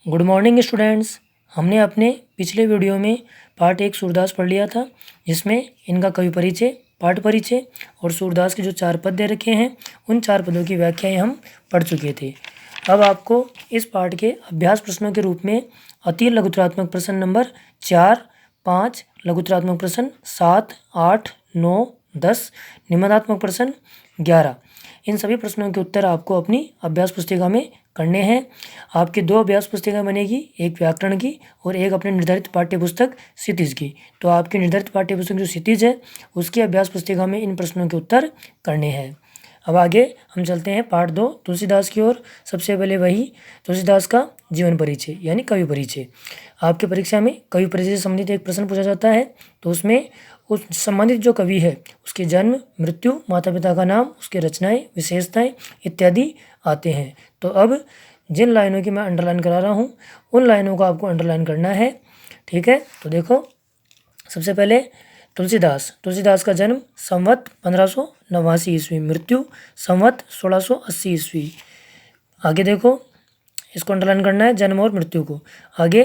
Good morning students. हमने अपने पिछले वीडियो में पार्ट 1 सूरदास पढ़ लिया था, जिसमें इनका कवि परिचय, पाठ परिचय और सूरदास के जो 4 पद दे रखे हैं उन 4 पदों की व्याख्याएं हम पढ़ चुके थे। अब आपको इस पाठ के अभ्यास प्रश्नों के रूप में अति लघुतरात्मक प्रश्न नंबर 4, 5, लघुतरात्मक प्रश्न 7, 8, 9, 10, निबंधात्मक प्रश्न 11, इन सभी प्रश्नों के उत्तर आपको अपनी अभ्यास पुस्तिका में करने हैं। आपकी 2 अभ्यास पुस्तिका बनेगी, एक व्याकरण की और एक अपने निर्धारित पाठ्य पुस्तक क्षितिज की। तो आपकी निर्धारित पाठ्य पुस्तक जो क्षितिज है उसकी अभ्यास पुस्तिका में इन प्रश्नों के उत्तर करने हैं। अब आगे हम चलते हैं पार्ट 2 तुलसीदास की ओर। सबसे पहले वही तुलसीदास का जीवन परिचय यानी कवि परिचय। आपके परीक्षा में कवि परिचय से संबंधित एक प्रश्न पूछा जाता है, तो उसमें उस संबंधित जो कवि है उसके जन्म, मृत्यु, माता पिता का नाम, उसकी रचनाएं, विशेषताएं इत्यादि आते हैं। तो अब जिन लाइनों की मैं अंडरलाइन करा रहा हूँ उन लाइनों को आपको अंडरलाइन करना है, ठीक है। तो देखो, सबसे पहले तुलसीदास का जन्म संवत 1589 ईस्वी, मृत्यु संवत 1680 ईस्वी। आगे देखो, इसको अंडरलाइन करना है, जन्म और मृत्यु को। आगे,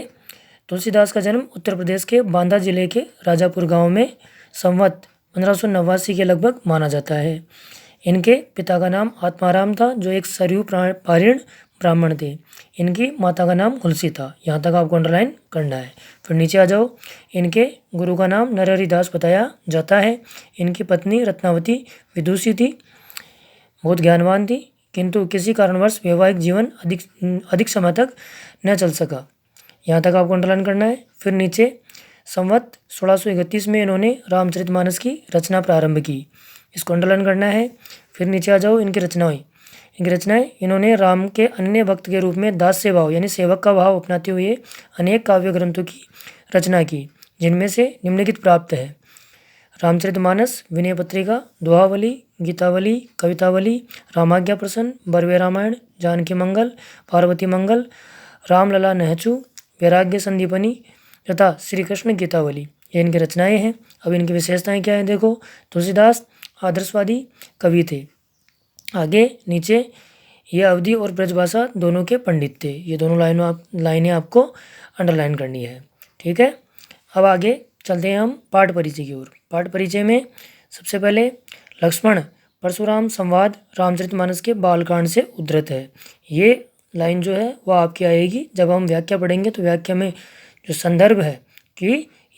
तुलसीदास का जन्म उत्तर प्रदेश के बांदा जिले के राजापुर गांव में संवत 1589 के लगभग माना जाता है। इनके पिता का नाम आत्माराम था, जो एक सरयू पारीण ब्राह्मण थे। इनकी माता का नाम हुलसी था। यहाँ तक आपको अंडरलाइन करना है। फिर नीचे आ जाओ, इनके गुरु का नाम नरहरि दास बताया जाता है। इनकी पत्नी रत्नावती विदुषी थी, बहुत ज्ञानवान थी, किंतु किसी कारणवश वैवाहिक जीवन अधिक समय तक न चल सका। यहाँ तक आपको अंडरलाइन करना है। फिर नीचे, संवत 1631 में इन्होंने रामचरितमानस की रचना प्रारंभ की, इसको अंडरलाइन करना है। फिर नीचे आ जाओ, इनकी रचनाएं इन्होंने राम के अन्य भक्त के रूप में दास्य भाव यानी सेवक का भाव अपनाते हुए अनेक काव्य ग्रंथों की रचना की, जिनमें से निम्नलिखित प्राप्त है: रामचरितमानस, विनय पत्रिका, दोहावली, गीतावली, कवितावली, रामाज्ञा प्रसन्न, बरवे रामायण, जानकी मंगल, पार्वती मंगल, रामलला नहचू, वैराग्य संदीपनी तथा श्री कृष्ण गीतावली। ये इनकी रचनाएं हैं। अब इनकी विशेषताएं क्या हैं देखो। तुलसीदास आदर्शवादी कवि थे। आगे नीचे, ये अवधी और ब्रजभाषा दोनों के पंडित थे। ये दोनों लाइनें आपको अंडरलाइन करनी है, ठीक है। अब आगे चलते हैं हम पाठ परिचय की ओर। पाठ परिचय में सबसे पहले लक्ष्मण परशुराम संवाद रामचरितमानस के बालकांड से उद्धृत है। ये लाइन जो है वो आपकी आएगी जब हम व्याख्या पढ़ेंगे। तो व्याख्या में जो संदर्भ है कि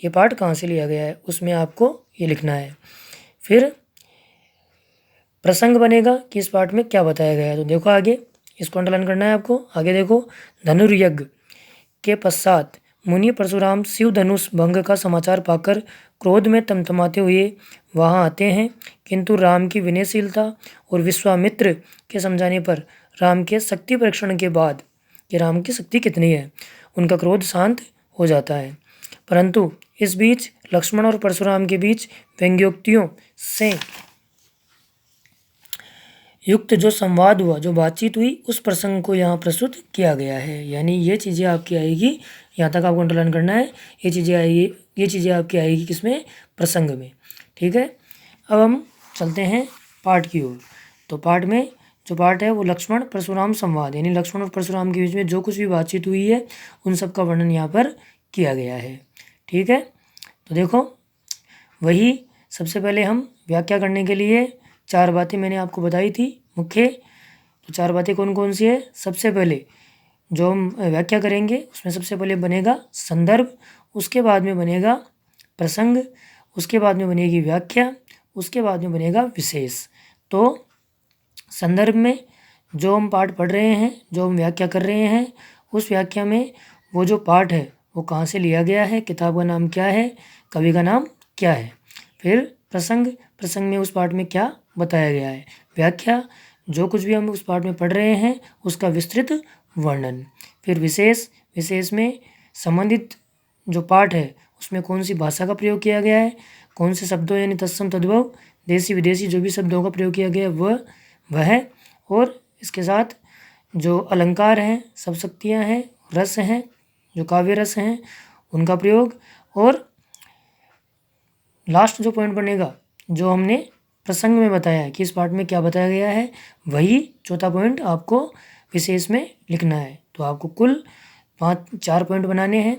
ये पाठ कहाँ से लिया गया है, उसमें आपको ये लिखना है। फिर प्रसंग बनेगा कि इस पाठ में क्या बताया गया है। तो देखो आगे, इसको अंडरलाइन करना है आपको। आगे देखो, धनुर्यज्ञ के पश्चात मुनि परशुराम शिव धनुष भंग का समाचार पाकर क्रोध में तमतमाते हुए वहां आते हैं, किंतु राम की विनयशीलता और विश्वामित्र के समझाने पर राम के शक्ति परीक्षण के बाद कि राम की शक्ति कितनी है, उनका क्रोध शांत हो जाता है। परंतु इस बीच लक्ष्मण और परशुराम के बीच व्यंग्योक्तियों से युक्त जो संवाद हुआ, जो बातचीत हुई, उस प्रसंग को यहाँ प्रस्तुत किया गया है। यानी ये चीज़ें आपकी आएगी, यहाँ तक आपको अंडरलाइन करना है। ये चीज़ें आपकी आएगी किसमें, प्रसंग में, ठीक है। अब हम चलते हैं पाठ की ओर। तो पाठ में जो पाठ है वो लक्ष्मण परशुराम संवाद, यानी लक्ष्मण और परशुराम के बीच में जो कुछ भी बातचीत हुई है उन सब का वर्णन यहाँ पर किया गया है, ठीक है। तो देखो, वही सबसे पहले हम व्याख्या करने के लिए 4 बातें मैंने आपको बताई थी मुख्य। तो 4 बातें कौन कौन सी है। सबसे पहले जो हम व्याख्या करेंगे उसमें सबसे पहले बनेगा संदर्भ, उसके बाद में बनेगा प्रसंग, उसके बाद में बनेगी व्याख्या, उसके बाद में बनेगा विशेष। तो संदर्भ में जो हम पाठ पढ़ रहे हैं, जो हम व्याख्या कर रहे हैं, उस व्याख्या में वो जो पाठ है वो कहाँ से लिया गया है, किताब का नाम क्या है, कवि का नाम क्या है। फिर प्रसंग में उस पाठ में क्या बताया गया है। व्याख्या, जो कुछ भी हम उस पाठ में पढ़ रहे हैं उसका विस्तृत वर्णन। फिर विशेष में संबंधित जो पाठ है उसमें कौन सी भाषा का प्रयोग किया गया है, कौन से शब्दों यानी तत्सम तद्भव देशी विदेशी जो भी शब्दों का प्रयोग किया गया वह है। और इसके साथ जो अलंकार हैं, सब शक्तियाँ हैं, रस हैं, जो काव्य रस हैं उनका प्रयोग। और लास्ट जो पॉइंट बनेगा, जो हमने प्रसंग में बताया है कि इस पाठ में क्या बताया गया है, वही चौथा पॉइंट आपको विशेष में लिखना है। तो आपको कुल चार पॉइंट बनाने हैं।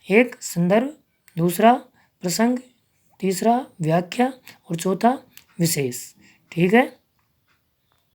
एक संदर्भ, दूसरा प्रसंग, तीसरा व्याख्या और चौथा विशेष। ठीक है।